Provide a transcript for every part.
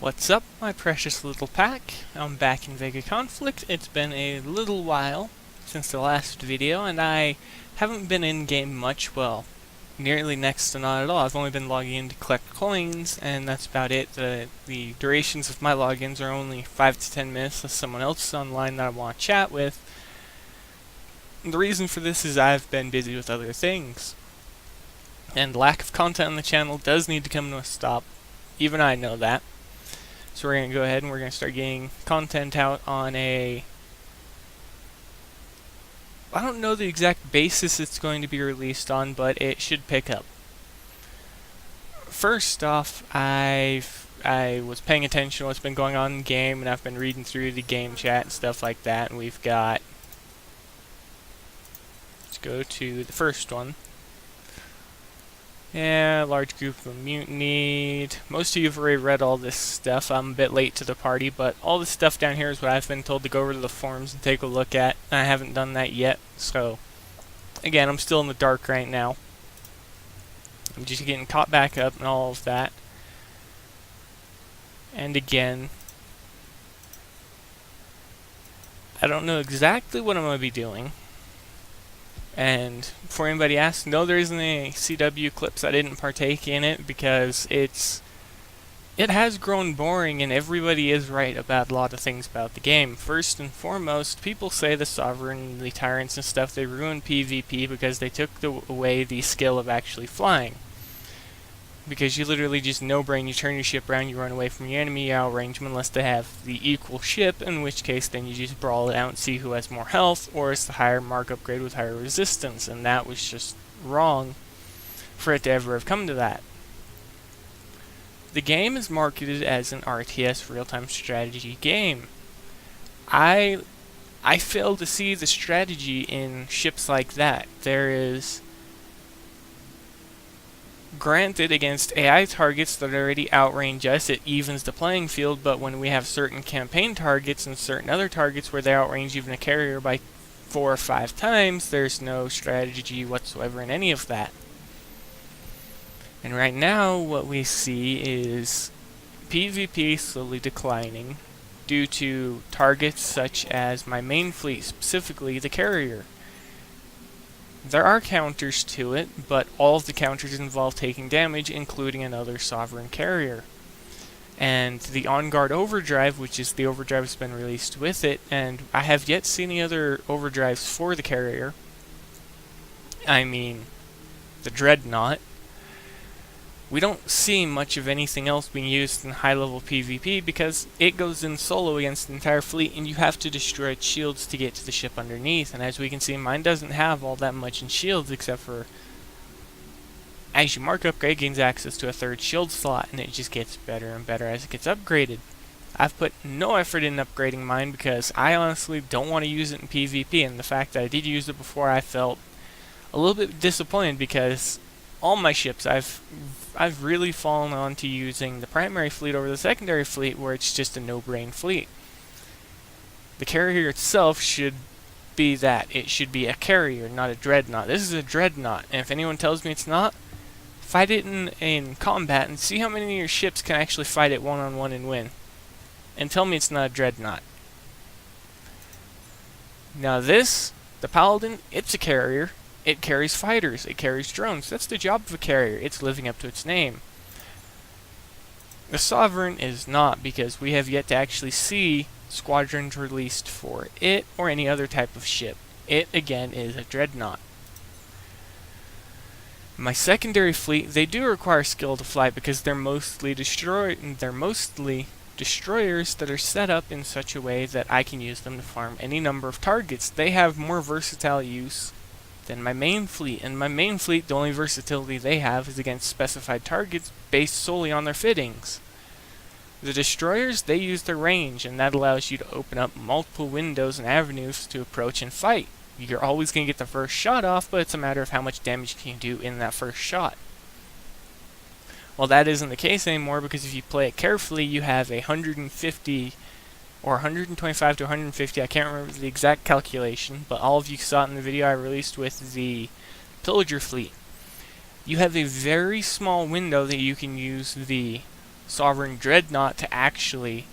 What's up, my precious little pack? I'm back in VEGA Conflict. It's been a little while since the last video, and I haven't been in-game much, well, nearly next to not at all. I've only been logging in to collect coins, and that's about it. The durations of my logins are only 5 to 10 minutes with someone else online that I want to chat with. And the reason for this is I've been busy with other things. And lack of content on the channel does need to come to a stop. Even I know that. So we're going to go ahead and we're going to start getting content out on I don't know the exact basis it's going to be released on, but it should pick up. First off, I was paying attention to what's been going on in the game, and I've been reading through the game chat and stuff like that, and we've got... Let's go to the first one. Yeah, large group of mutinied. Most of you have already read all this stuff. I'm a bit late to the party, but all this stuff down here is what I've been told to go over to the forums and take a look at. I haven't done that yet, so again, I'm still in the dark right now. I'm just getting caught back up and all of that. And again, I don't know exactly what I'm going to be doing. And before anybody asks, no, there isn't any CW clips. I didn't partake in it because it has grown boring, and everybody is right about a lot of things about the game. First and foremost, people say the Sovereign, the Tyrants and stuff, they ruined PvP because they took away the skill of actually flying. Because you literally just no-brain, you turn your ship around, you run away from your enemy, you outrange them unless they have the equal ship, in which case then you just brawl it out and see who has more health, or it's the higher mark upgrade with higher resistance, and that was just wrong for it to ever have come to that. The game is marketed as an RTS real-time strategy game. I fail to see the strategy in ships like that. There is... Granted, against AI targets that already outrange us, it evens the playing field, but when we have certain campaign targets and certain other targets where they outrange even a carrier by 4 or 5 times, there's no strategy whatsoever in any of that. And right now, what we see is PvP slowly declining due to targets such as my main fleet, specifically the carrier. There are counters to it, but all of the counters involve taking damage, including another Sovereign carrier. And the on-guard overdrive, which is the overdrive that's been released with it, and I have yet seen any other overdrives for the carrier. I mean, the Dreadnought. We don't see much of anything else being used in high-level PvP because it goes in solo against the entire fleet, and you have to destroy its shields to get to the ship underneath. And as we can see, mine doesn't have all that much in shields, except for as you mark upgrade, gains access to a 3rd shield slot, and it just gets better and better as it gets upgraded. I've put no effort in upgrading mine because I honestly don't want to use it in PvP, and the fact that I did use it before, I felt a little bit disappointed because all my ships, I've really fallen on to using the primary fleet over the secondary fleet, where it's just a no-brain fleet. The carrier itself should be that. It should be a carrier, not a dreadnought. This is a dreadnought, and if anyone tells me it's not, fight it in combat and see how many of your ships can actually fight it one-on-one and win. And tell me it's not a dreadnought. Now this, the Paladin, it's a carrier. It carries fighters, it carries drones. That's the job of a carrier. It's living up to its name. The Sovereign is not, because we have yet to actually see squadrons released for it or any other type of ship. It, again, is a dreadnought. My secondary fleet, they do require skill to fly because they're mostly destroyers that are set up in such a way that I can use them to farm any number of targets. They have more versatile use than my main fleet, and my main fleet, the only versatility they have is against specified targets based solely on their fittings. The destroyers, they use their range, and that allows you to open up multiple windows and avenues to approach and fight. You're always going to get the first shot off, but it's a matter of how much damage you can do in that first shot. Well, that isn't the case anymore, because if you play it carefully, you have 150 or 125 to 150, I can't remember the exact calculation, but all of you saw it in the video I released with the Pillager fleet. You have a very small window that you can use the Sovereign Dreadnought to actually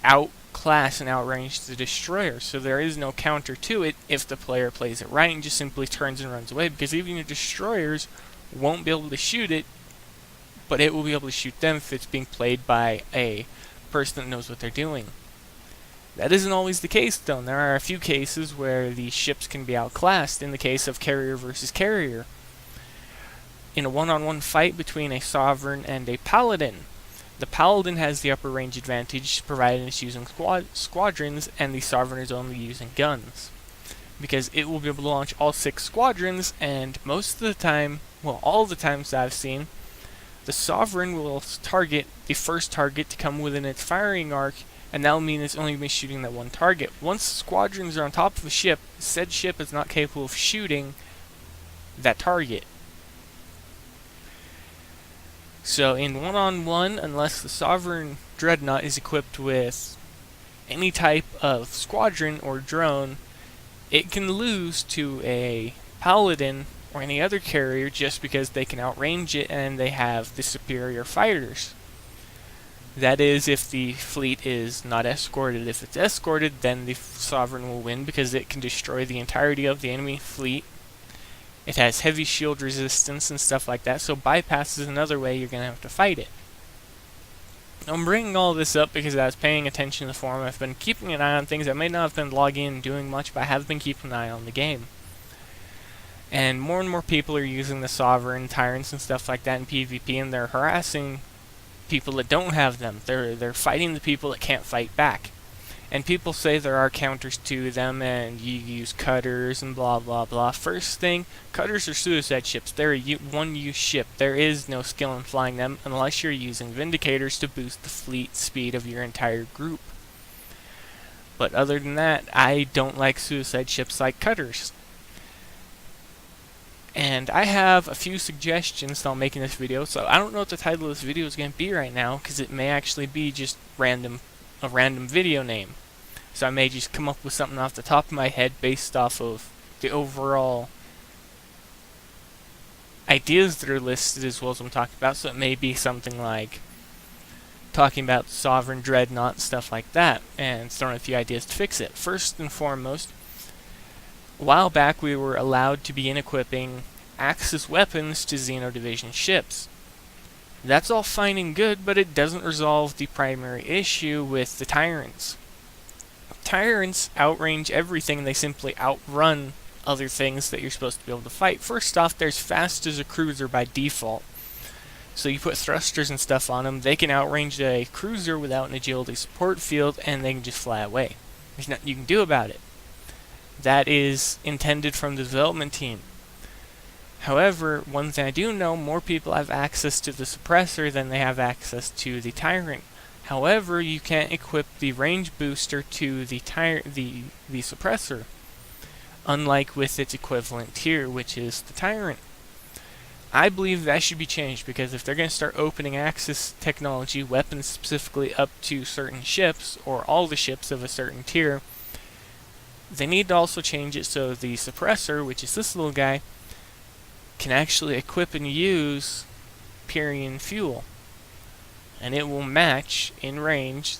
outclass and outrange the destroyer, so there is no counter to it if the player plays it right and just simply turns and runs away, because even your destroyers won't be able to shoot it, but it will be able to shoot them if it's being played by a person that knows what they're doing. That isn't always the case, though. There are a few cases where the ships can be outclassed. In the case of carrier versus carrier, in a one-on-one fight between a Sovereign and a Paladin, the Paladin has the upper range advantage, provided it's using squadrons, and the Sovereign is only using guns, because it will be able to launch all 6 squadrons, and most of the time, well, all the times that I've seen, the Sovereign will target the first target to come within its firing arc, and that will mean it's only going to be shooting that one target. Once squadrons are on top of a ship, said ship is not capable of shooting that target. So in one-on-one, unless the Sovereign Dreadnought is equipped with any type of squadron or drone, it can lose to a Paladin or any other carrier just because they can outrange it and they have the superior fighters. That is, if the fleet is not escorted. If it's escorted, then the Sovereign will win because it can destroy the entirety of the enemy fleet. It has heavy shield resistance and stuff like that, so bypass is another way you're going to have to fight it. I'm bringing all this up because I was paying attention to the forum. I've been keeping an eye on things. I may not have been logging in and doing much, but I have been keeping an eye on the game. And more people are using the Sovereign Tyrants and stuff like that in PvP, and they're harassing people that don't have them. They're fighting the people that can't fight back. And people say there are counters to them, and you use cutters and blah blah blah. First thing, cutters are suicide ships. They're a one-use ship. There is no skill in flying them unless you're using Vindicators to boost the fleet speed of your entire group. But other than that, I don't like suicide ships like cutters. And I have a few suggestions that I'll make in this video, so I don't know what the title of this video is going to be right now, because it may actually be just a random video name. So I may just come up with something off the top of my head based off of the overall ideas that are listed as well as I'm talking about. So it may be something like talking about Sovereign Dreadnought and stuff like that, and throwing a few ideas to fix it. First and foremost, a while back we were allowed to begin equipping Axis weapons to Xeno Division ships. That's all fine and good, but it doesn't resolve the primary issue with the Tyrants. Tyrants outrange everything, they simply outrun other things that you're supposed to be able to fight. First off, they're as fast as a cruiser by default. So you put thrusters and stuff on them, they can outrange a cruiser without an agility support field, and they can just fly away. There's nothing you can do about it. That is intended from the development team. However, one thing I do know, more people have access to the Suppressor than they have access to the Tyrant. However, you can't equip the range booster to the Suppressor, unlike with its equivalent tier, which is the Tyrant. I believe that should be changed, because if they're going to start opening Axis technology, weapons specifically up to certain ships, or all the ships of a certain tier, they need to also change it so the Suppressor, which is this little guy, can actually equip and use Pyrian fuel. And it will match in range,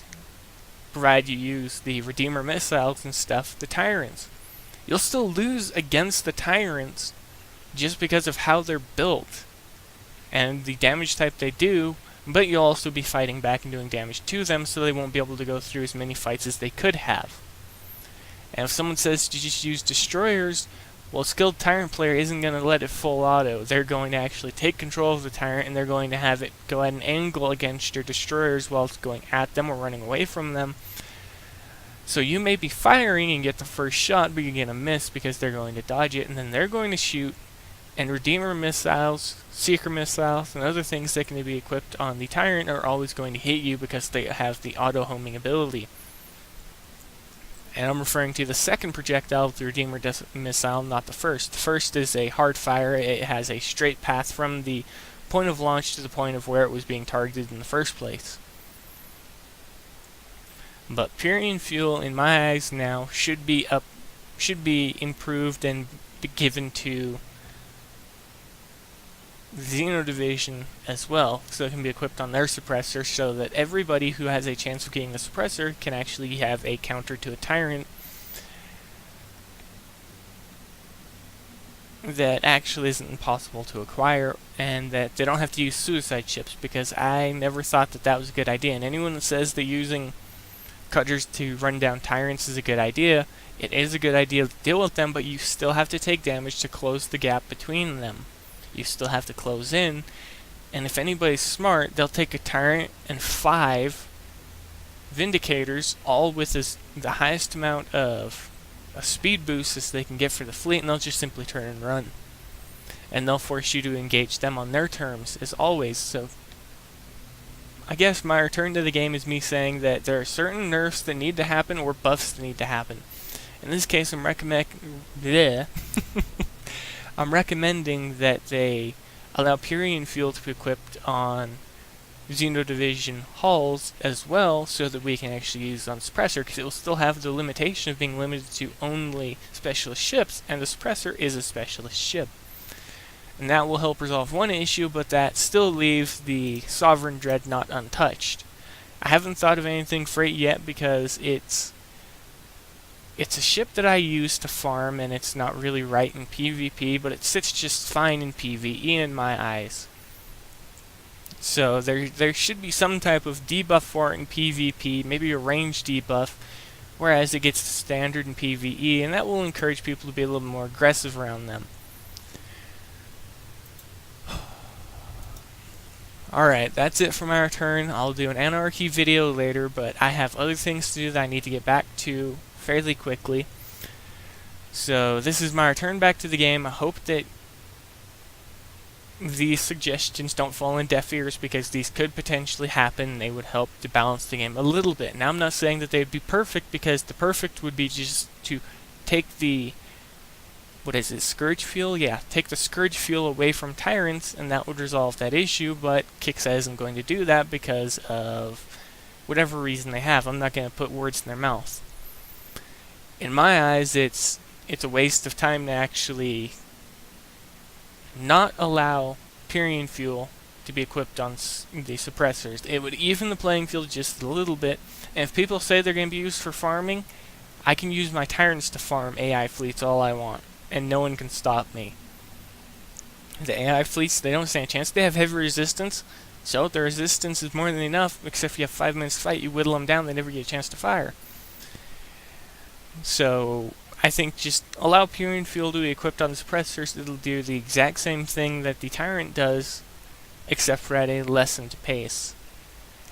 provided you use the Redeemer missiles and stuff, the Tyrants. You'll still lose against the Tyrants just because of how they're built and the damage type they do, but you'll also be fighting back and doing damage to them, so they won't be able to go through as many fights as they could have. And if someone says to just use destroyers, well, a skilled Tyrant player isn't going to let it full auto. They're going to actually take control of the Tyrant, and they're going to have it go at an angle against your destroyers while it's going at them or running away from them. So you may be firing and get the first shot, but you're going to miss because they're going to dodge it, and then they're going to shoot. And Redeemer missiles, Seeker missiles, and other things that can be equipped on the Tyrant are always going to hit you because they have the auto-homing ability. And I'm referring to the second projectile of the Redeemer missile, not the first. The first is a hard fire. It has a straight path from the point of launch to the point of where it was being targeted in the first place. But Pyrian fuel, in my eyes now, should be improved and be given to Xeno Division as well, so it can be equipped on their suppressor, so that everybody who has a chance of getting the suppressor can actually have a counter to a tyrant that actually isn't impossible to acquire, and that they don't have to use suicide chips, because I never thought that that was a good idea. And anyone that says that using cutters to run down tyrants is a good idea, it is a good idea to deal with them, but you still have to take damage to close the gap between them. You still have to close in, and if anybody's smart, they'll take a tyrant and 5 vindicators, all with the highest amount of a speed boost as they can get for the fleet, and they'll just simply turn and run. And they'll force you to engage them on their terms, as always. So I guess my return to the game is me saying that there are certain nerfs that need to happen or buffs that need to happen. In this case, I'm recommending that they allow Purian Fuel to be equipped on Xeno Division hulls as well, so that we can actually use it on Suppressor, because it will still have the limitation of being limited to only specialist ships, and the Suppressor is a specialist ship. And that will help resolve one issue, but that still leaves the Sovereign Dreadnought untouched. I haven't thought of anything for it yet, because it's a ship that I use to farm, and it's not really right in PvP, but it sits just fine in PvE in my eyes. So there should be some type of debuff for it in PvP, maybe a range debuff, whereas it gets standard in PvE, and that will encourage people to be a little more aggressive around them. Alright, that's it for my return. I'll do an Anarchy video later, but I have other things to do that I need to get back to fairly quickly. So this is my return back to the game. I hope that these suggestions don't fall in deaf ears, because these could potentially happen. They would help to balance the game a little bit. Now, I'm not saying that they'd be perfect, because the perfect would be just to take the Scourge Fuel? Yeah, take the Scourge Fuel away from Tyrants, and that would resolve that issue, but Kixeye isn't going to do that because of whatever reason they have. I'm not going to put words in their mouth. In my eyes, it's a waste of time to actually not allow Purian Fuel to be equipped on the suppressors. It would even the playing field just a little bit, and if people say they're going to be used for farming, I can use my Tyrants to farm AI fleets all I want, and no one can stop me. The AI fleets, they don't stand a chance. They have heavy resistance, so their resistance is more than enough, except if you have 5 minutes to fight, you whittle them down, they never get a chance to fire. So I think just allow Purian Fuel to be equipped on the suppressors. It'll do the exact same thing that the Tyrant does, except for at a lessened pace.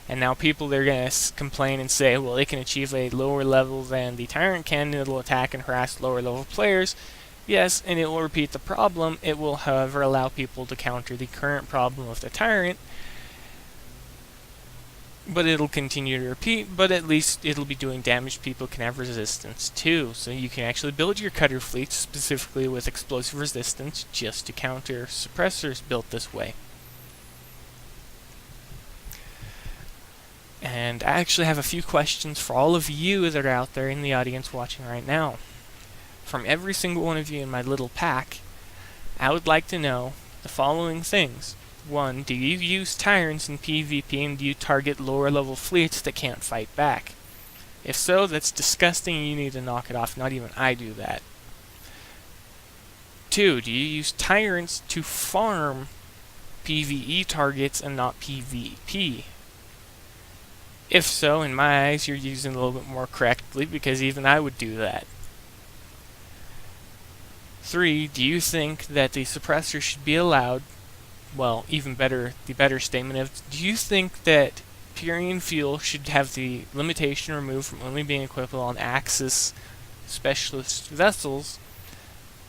And now people, they're going to complain and say, well, they can achieve a lower level than the Tyrant can, and it'll attack and harass lower level players. Yes, and it will repeat the problem. It will, however, allow people to counter the current problem of the Tyrant, but it'll continue to repeat, but at least it'll be doing damage people can have resistance to. So you can actually build your cutter fleets specifically with explosive resistance just to counter suppressors built this way. And I actually have a few questions for all of you that are out there in the audience watching right now. From every single one of you in my little pack, I would like to know the following things. 1. Do you use Tyrants in PvP, and do you target lower level fleets that can't fight back? If so, that's disgusting and you need to knock it off. Not even I do that. 2. Do you use Tyrants to farm PvE targets and not PvP? If so, in my eyes, you're using it a little bit more correctly, because even I would do that. 3. Do you think that the suppressor should be allowed? Well, even better, the better statement of, do you think that Purian Fuel should have the limitation removed from only being equippable on Axis specialist vessels,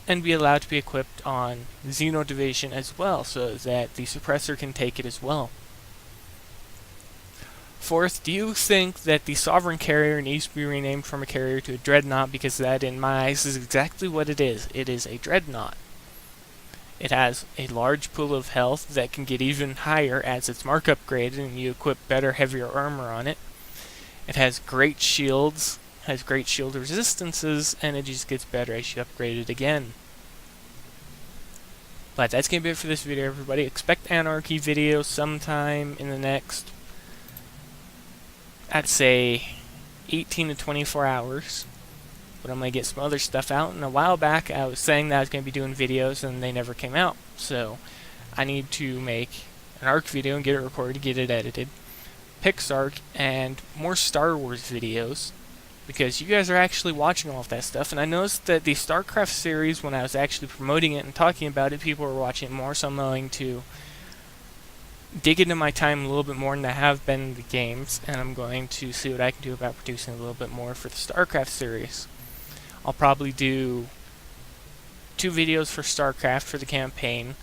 and be allowed to be equipped on Xeno Division as well, so that the suppressor can take it as well? 4th, do you think that the Sovereign Carrier needs to be renamed from a carrier to a Dreadnought, because that, in my eyes, is exactly what it is. It is a Dreadnought. It has a large pool of health that can get even higher as its mark upgraded and you equip better, heavier armor on it. It has great shields, has great shield resistances, and it just gets better as you upgrade it again. But that's going to be it for this video, everybody. Expect Anarchy videos sometime in the next, I'd say, 18 to 24 hours. But I'm going to get some other stuff out. And a while back, I was saying that I was going to be doing videos, and they never came out. So I need to make an ARC video and get it recorded, get it edited, Pixar, and more Star Wars videos, because you guys are actually watching all of that stuff. And I noticed that the StarCraft series, when I was actually promoting it and talking about it, people were watching it more, so I'm going to dig into my time a little bit more than I have been in the games, and I'm going to see what I can do about producing a little bit more for the StarCraft series. I'll probably do 2 videos for StarCraft for the campaign,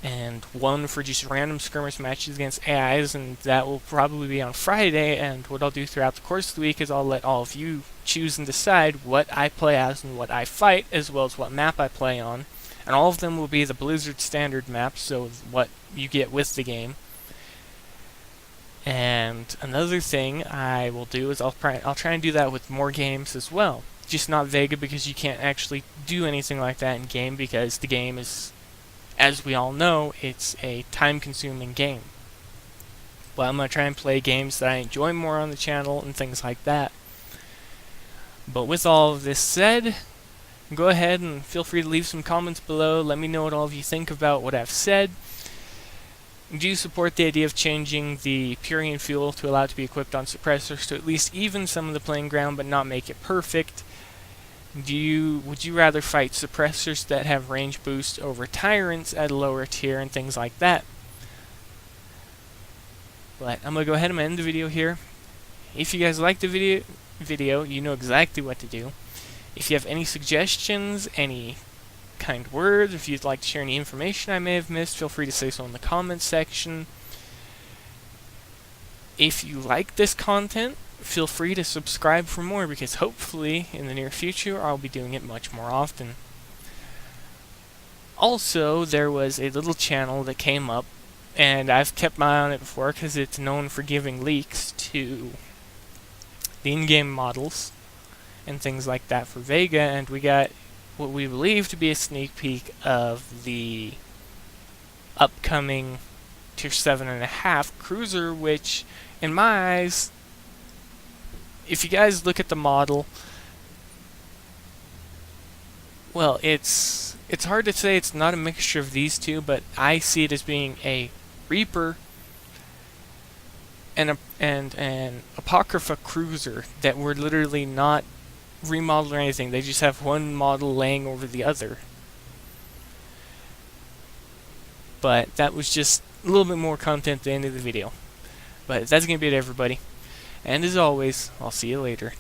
and 1 for just random skirmish matches against AIs, and that will probably be on Friday. And what I'll do throughout the course of the week is I'll let all of you choose and decide what I play as and what I fight, as well as what map I play on. And all of them will be the Blizzard standard maps, so what you get with the game. And another thing I will do is I'll try and do that with more games as well. Just not VEGA, because you can't actually do anything like that in game, because the game is, as we all know, it's a time-consuming game. But I'm going to try and play games that I enjoy more on the channel and things like that. But with all of this said, go ahead and feel free to leave some comments below. Let me know what all of you think about what I've said. Do you support the idea of changing the Purian fuel to allow it to be equipped on suppressors to at least even some of the playing ground but not make it perfect? Would you rather fight suppressors that have range boost over tyrants at a lower tier and things like that? But I'm going to go ahead and end the video here. If you guys like the video, you know exactly what to do. If you have any suggestions, any kind words, if you'd like to share any information I may have missed, feel free to say so in the comments section. If you like this content, feel free to subscribe for more, because hopefully in the near future I'll be doing it much more often. Also, there was a little channel that came up, and I've kept my eye on it before because it's known for giving leaks to the in-game models and things like that for VEGA, and we got what we believe to be a sneak peek of the upcoming Tier 7.5 cruiser, which, in my eyes, if you guys look at the model, well, it's hard to say it's not a mixture of these two, but I see it as being a Reaper and an Apocrypha cruiser that were literally not remodeled or anything. They just have one model laying over the other. But that was just a little bit more content at the end of the video. But that's going to be it, everybody. And as always, I'll see you later.